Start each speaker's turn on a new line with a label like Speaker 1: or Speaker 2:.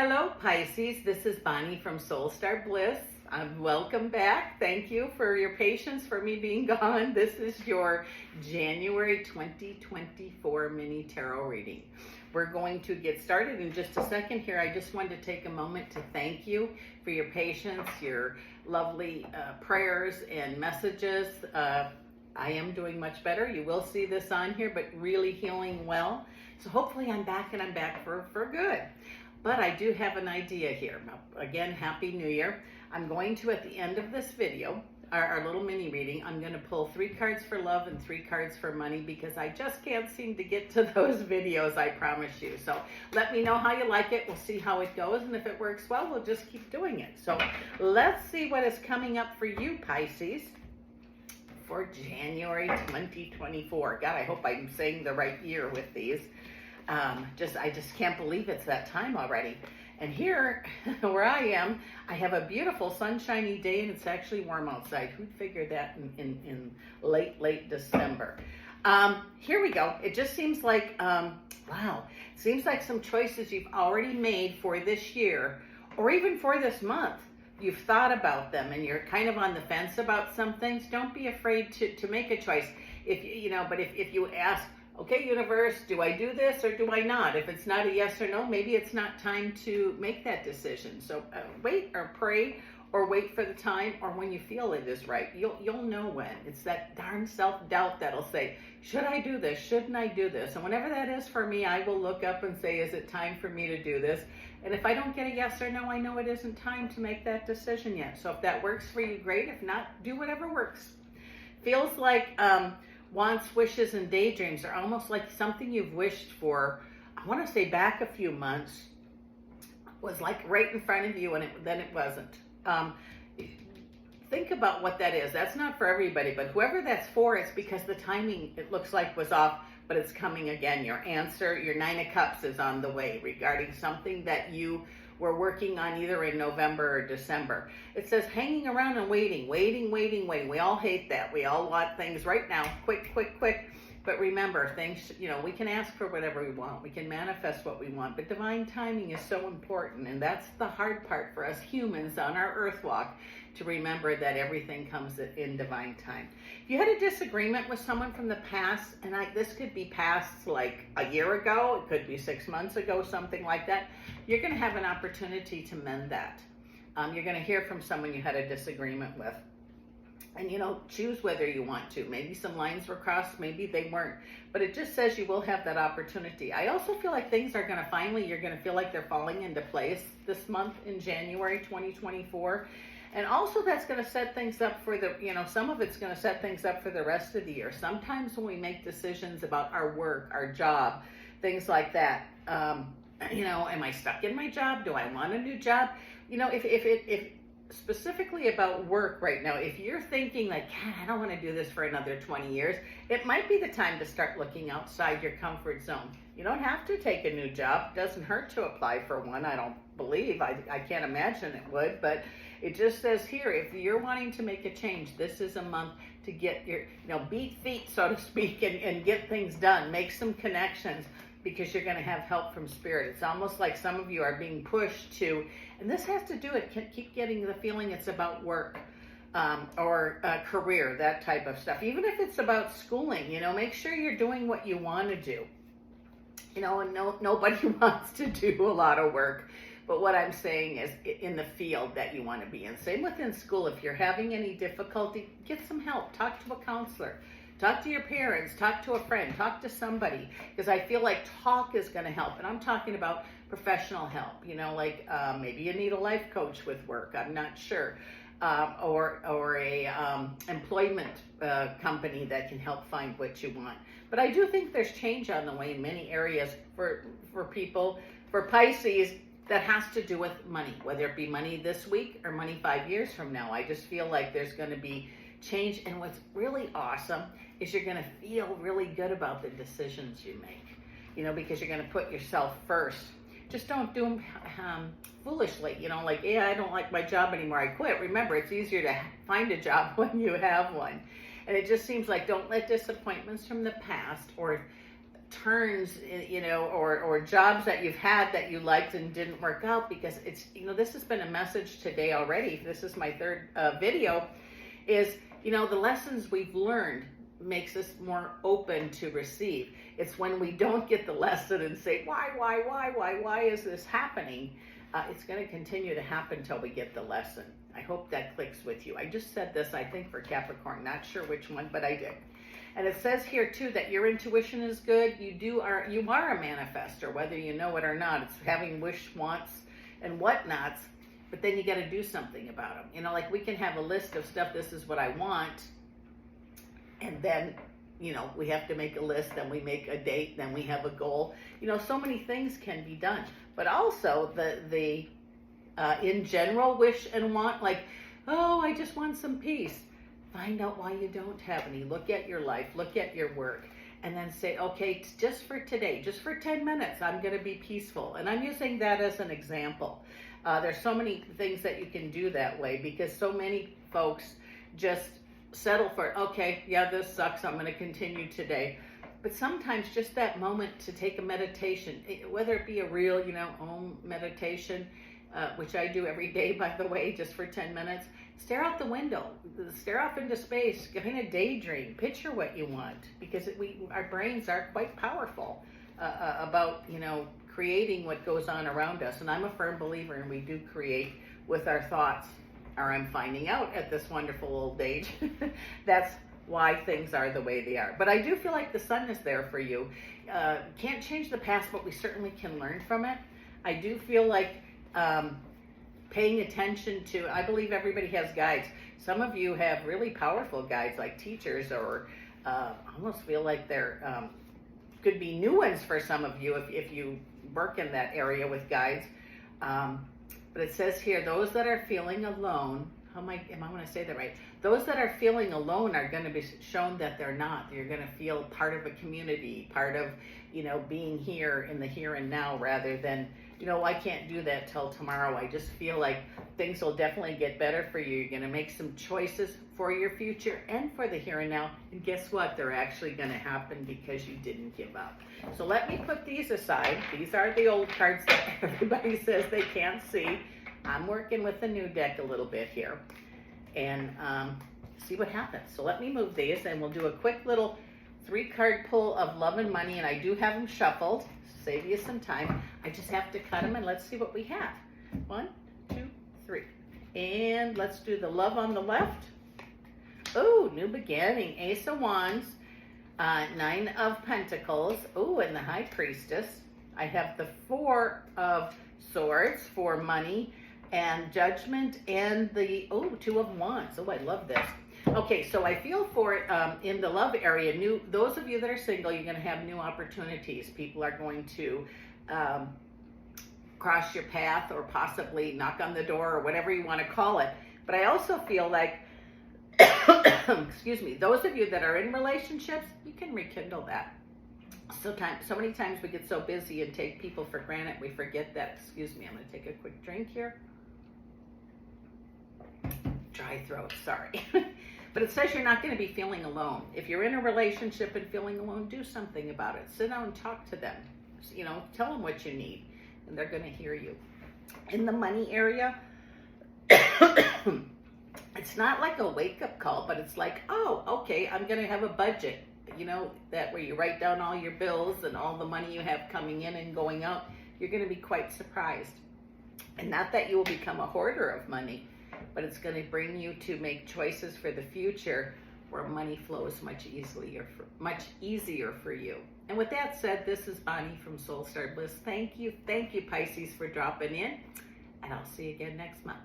Speaker 1: Hello, Pisces. This is Bonnie from Soul Star Bliss. Welcome back. Thank you for your patience for me being gone. This is your January 2024 mini tarot reading. We're going to get started in just a second here. I just wanted to take a moment to thank you for your patience, your lovely prayers and messages. I am doing much better. You will see this on here, but really healing well. So hopefully I'm back and I'm back for good. But I do have an idea here. Again, Happy New Year. I'm going to, at the end of this video, our little mini reading, I'm going to pull 3 cards for love and 3 cards for money because I just can't seem to get to those videos, I promise you. So let me know how you like it. We'll see how it goes. And if it works well, we'll just keep doing it. So let's see what is coming up for you, Pisces, for January 2024. God, I hope I'm saying the right year with these. I just can't believe it's that time already. And here, where I am, I have a beautiful sunshiny day, and it's actually warm outside. Who'd figure that in late December? Here we go. It just seems like, wow, it seems like some choices you've already made for this year, or even for this month. You've thought about them, and you're kind of on the fence about some things. Don't be afraid to make a choice. If you ask, okay, universe, do I do this or do I not? If it's not a yes or no, maybe it's not time to make that decision. So wait or pray or wait for the time or when you feel it is right. You'll know when. It's that darn self-doubt that'll say, should I do this? Shouldn't I do this? And whenever that is for me, I will look up and say, is it time for me to do this? And if I don't get a yes or no, I know it isn't time to make that decision yet. So if that works for you, great. If not, do whatever works. Feels like wants, wishes, and daydreams are almost like something you've wished for, I want to say back a few months, was like right in front of you, and then it wasn't. Think about what that is. That's not for everybody, but whoever that's for, it's because the timing, it looks like, was off, but it's coming again. Your answer, your 9 of Cups is on the way regarding something that you were working on either in November or December. It says hanging around and waiting. We all hate that. We all want things right now, quick. But remember, things, we can ask for whatever we want. We can manifest what we want, but divine timing is so important. And that's the hard part for us humans on our earth walk, to remember that everything comes in divine time. If you had a disagreement with someone from the past, and this could be past like a year ago, it could be 6 months ago, something like that, you're going to have an opportunity to mend that. You're going to hear from someone you had a disagreement with. And, choose whether you want to. Maybe some lines were crossed, maybe they weren't. But it just says you will have that opportunity. I also feel like things are going to you're going to feel like they're falling into place this month in January 2024. And also that's going to set things up for some of it's going to set things up for the rest of the year. Sometimes when we make decisions about our work, our job, things like that, am I stuck in my job? Do I want a new job? If specifically about work right now, if you're thinking like, God, I don't want to do this for another 20 years, it might be the time to start looking outside your comfort zone. You don't have to take a new job. It doesn't hurt to apply for one, I don't believe. I can't imagine it would, but it just says here, if you're wanting to make a change, this is a month to get your, beat feet, so to speak, and get things done. Make some connections, because you're going to have help from spirit. It's almost like some of you are being pushed to, and this has to do, keep getting the feeling it's about work or career, that type of stuff. Even if it's about schooling, make sure you're doing what you want to do. And nobody wants to do a lot of work. But what I'm saying is in the field that you want to be in. Same within school. If you're having any difficulty, get some help. Talk to a counselor. Talk to your parents, talk to a friend, talk to somebody, because I feel like talk is going to help. And I'm talking about professional help, maybe you need a life coach with work, I'm not sure, or a employment company that can help find what you want. But I do think there's change on the way in many areas for people, for Pisces, that has to do with money, whether it be money this week or money 5 years from now. I just feel like there's going to be change, and what's really awesome is you're going to feel really good about the decisions you make, because you're going to put yourself first. Just don't do them foolishly, I don't like my job anymore, I quit. Remember, it's easier to find a job when you have one. And it just seems like, don't let disappointments from the past or turns, you know, or jobs that you've had that you liked and didn't work out, because it's, you know, this has been a message today already. This is my third video, is, you know, the lessons we've learned makes us more open to receive. It's when we don't get the lesson and say, why is this happening? It's going to continue to happen until we get the lesson. I hope that clicks with you. I just said this, I think, for Capricorn. Not sure which one, but I did. And it says here too that your intuition is good. You are a manifester, whether you know it or not. It's having wish, wants, and whatnots. But then you got to do something about them. You know, like we can have a list of stuff. This is what I want, and then, you know, we have to make a list. Then we make a date. Then we have a goal. You know, so many things can be done. But also the in general wish and want, like, oh, I just want some peace. Find out why you don't have any. Look at your life, look at your work, and then say, okay, just for today, just for 10 minutes, I'm going to be peaceful. And I'm using that as an example. There's so many things that you can do that way, because so many folks just settle for, okay, yeah, this sucks, I'm going to continue today. But sometimes just that moment to take a meditation, whether it be a real, you know, Om meditation, which I do every day, by the way, just for 10 minutes. Stare out the window, stare off into space, kind of daydream, picture what you want, because our brains are quite powerful about, you know, creating what goes on around us. And I'm a firm believer in we do create with our thoughts, or I'm finding out at this wonderful old age. That's why things are the way they are. But I do feel like the sun is there for you. Can't change the past, but we certainly can learn from it. I do feel like paying attention to, I believe everybody has guides. Some of you have really powerful guides, like teachers, or almost feel like they're, could be new ones for some of you if you work in that area with guides. But it says here, those that are feeling alone, am I going to say that right? Those that are feeling alone are going to be shown that they're not. You're going to feel part of a community, part of, you know, being here in the here and now, rather than, you know, I can't do that till tomorrow. I just feel like things will definitely get better for you. You're going to make some choices for your future and for the here and now. And guess what? They're actually going to happen because you didn't give up. So let me put these aside. These are the old cards that everybody says they can't see. I'm working with the new deck a little bit here, and see what happens. So let me move these, and we'll do a quick little 3-card pull of love and money. And I do have them shuffled. Save you some time. I just have to cut them, and let's see what we have. 1, 2, 3. And let's do the love on the left. Oh, new beginning. Ace of Wands. 9 of Pentacles. Oh, and the High Priestess. I have the 4 of Swords for money and Judgment, and the 2 of Wands. Oh, I love this. Okay, so I feel for it in the love area. Those of you that are single, you're going to have new opportunities. People are going to cross your path, or possibly knock on the door, or whatever you want to call it. But I also feel like, excuse me, those of you that are in relationships, you can rekindle that. So many times we get so busy and take people for granted, we forget that. Excuse me, I'm going to take a quick drink here. Dry throat, sorry. But it says you're not going to be feeling alone. If you're in a relationship and feeling alone, do something about it. Sit down and talk to them. You know, tell them what you need, and they're going to hear you. In the money area, it's not like a wake-up call, but it's like, oh, okay, I'm going to have a budget. You know, that where you write down all your bills and all the money you have coming in and going out. You're going to be quite surprised. And not that you will become a hoarder of money, but it's going to bring you to make choices for the future where money flows much easier for you. And with that said, this is Bonnie from Soul Star Bliss. Thank you, Pisces, for dropping in, and I'll see you again next month.